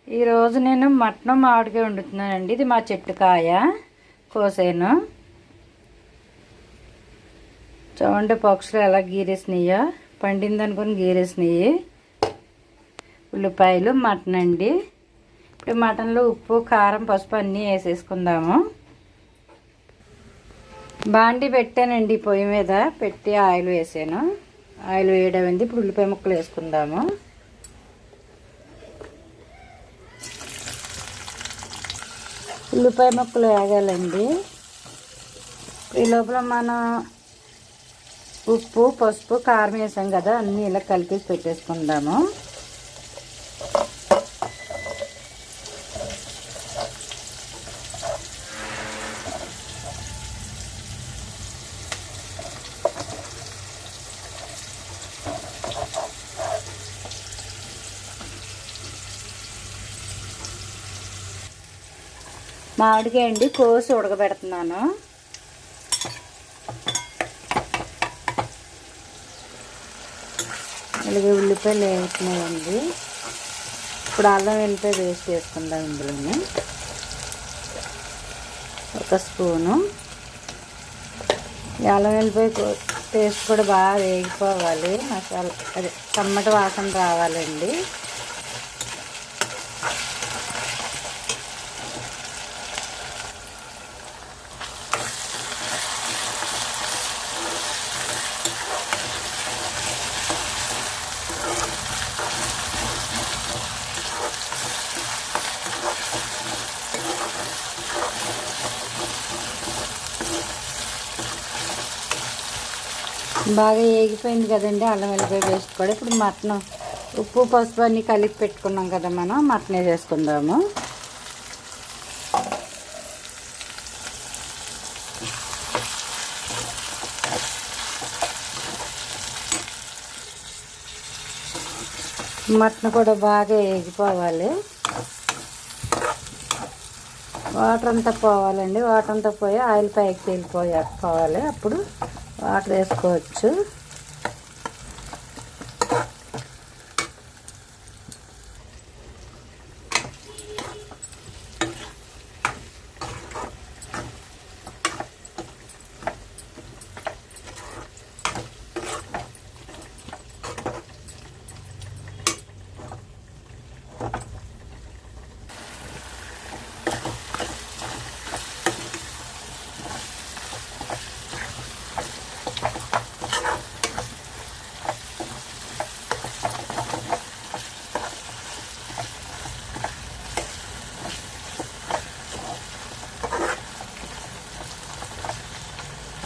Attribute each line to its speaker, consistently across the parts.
Speaker 1: ఈరోజు నేను మటన్ మామిడికాయ వండుతున్నానండి. ఇది మా చెట్టు కాయ కోసాను. చూడండి పక్షులు ఎలా గీరేసినాయో, పండింది అనుకుని గీరేసినాయి. ఉల్లిపాయలు, మటన్ అండి. ఇప్పుడు మటన్లో ఉప్పు, కారం, పసుపు అన్నీ వేసేసుకుందాము. బాండి పెట్టానండి, పొయ్యి మీద పెట్టి ఆయిల్ వేసాను. ఆయిల్ వేయడమైంది. ఇప్పుడు ఉల్లిపాయ ముక్కలు వేసుకుందాము. ఉల్లిపాయ ముక్కలు వేగాలండి. ఈ లోపల మనం ఉప్పు, పసుపు, కారం వేసాం కదా, అన్నీ ఇలా కలిపి పెట్టేసుకుందాము. మామిడికాయ అండి కోసి ఉడకబెడుతున్నాను. అలాగే ఉల్లిపాయలు వేస్తున్నాయండి. ఇప్పుడు అల్లం వెల్లిపాయ పేస్ట్ వేసుకుందాం. ఇందులోనే ఒక స్పూను. అల్లం వెల్లిపాయ పేస్ట్ కూడా బాగా వేగిపోవాలి. మసాలా అదే టమాటా వాసన రావాలండి. బాగా వేగిపోయింది కదండి అల్లం వెల్లిపాయ పేస్ట్ కూడా. ఇప్పుడు మటన్ ఉప్పు, పసుపు అన్నీ కలిపి పెట్టుకున్నాం కదా, మనం మటన్ వేసేసుకుందాము. మటన్ కూడా బాగా వేగిపోవాలి. వాటర్ అంతా పోవాలండి. వాటర్ అంతా పోయి ఆయిల్ పైకి తేలిపోవాలి. అప్పుడు వాటర్ వేసుకోవచ్చు.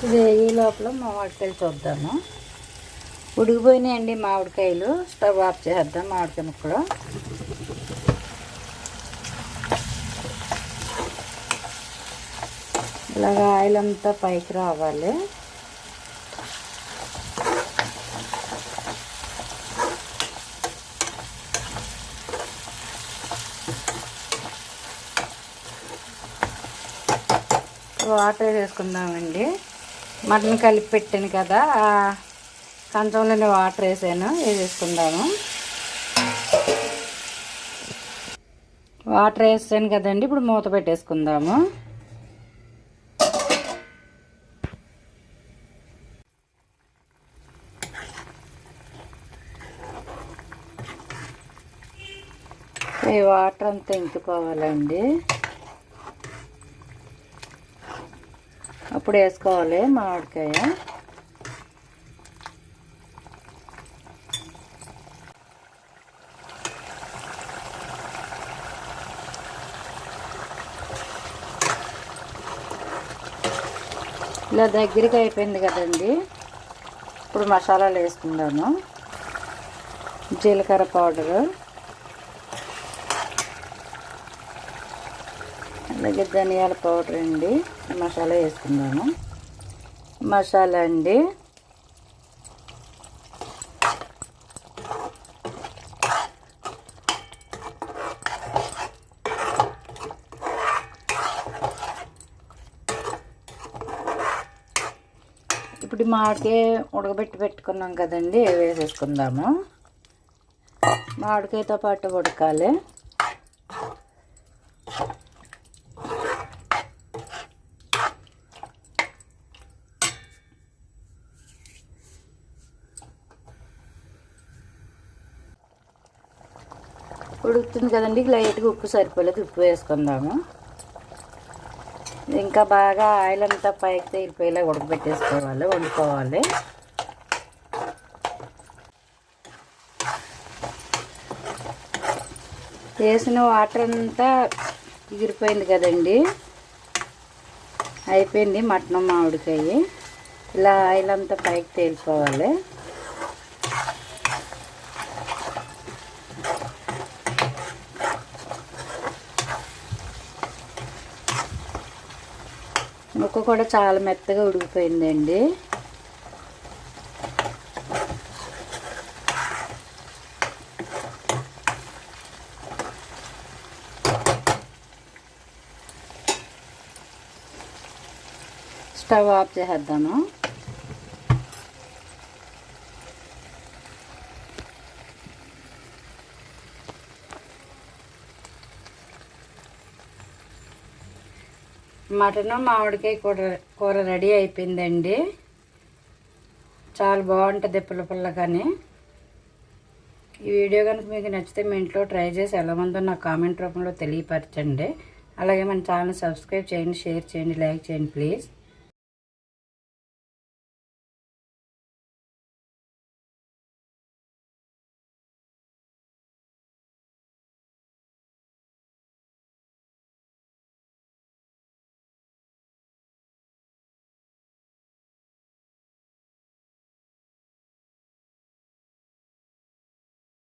Speaker 1: ఇది ఈ లోపల మామిడికాయలు చూద్దాము. ఉడికిపోయినాయండి మామిడికాయలు. స్టవ్ ఆఫ్ చేద్దాం. మామిడికాయ ముక్కలు ఇలాగ ఆయిల్ అంతా పైకి రావాలి. వాటర్ వేసుకుందామండి. మటన్ కలిపి పెట్టాను కదా, కంచంలోనే వాటర్ వేసేసుకుందాము. వాటర్ వేసాను కదండి, ఇప్పుడు మూత పెట్టేసుకుందాము. ఈ వాటర్ అంతా ఇంకిపోవాలండి. అప్పుడు వేసుకోవాలి మామిడికాయ. ఇలా దగ్గరికి అయిపోయింది కదండి. ఇప్పుడు మసాలాలు వేసుకుందాము. జీలకర్ర పౌడరు, అలాగే ధనియాల పౌడర్ అండి. మసాలా వేసుకుందాము. మసాలా అండి, ఇప్పుడు మామిడికాయ ఉడకబెట్టి పెట్టుకున్నాం కదండి, వేసేసుకుందాము. మామిడికాయతో పాటు ఉడకాలి. ఉడుకుతుంది కదండి, లైట్గా ఉప్పు సరిపోలేదు, ఉప్పు వేసుకుందాము. ఇంకా బాగా ఆయిల్ అంతా పైకి తేలిపోయేలా ఉడకబెట్టేసుకోవాలి, వండుకోవాలి. వేసిన వాటర్ అంతా ఎగిరిపోయింది కదండి, అయిపోయింది మటన్ మామిడికాయ. ఇలా ఆయిల్ అంతా పైకి తేలిపోవాలి. ముక్క కూడా చాలా మెత్తగా ఉడికిపోయిందండి. స్టవ్ ఆఫ్ చేసేద్దాము. మటన్ మామిడికాయ కూర రెడీ అయిపోయిందండి. చాలా బాగుంటుంది పుల్లపుల్లగానే. ఈ వీడియో కనుక మీకు నచ్చితే మీ ఇంట్లో ట్రై చేసి ఎలా ఉందో నాకు కామెంట్ రూపంలో తెలియపరచండి. అలాగే మన ఛానల్ సబ్స్క్రైబ్ చేయండి, షేర్ చేయండి, లైక్ చేయండి ప్లీజ్.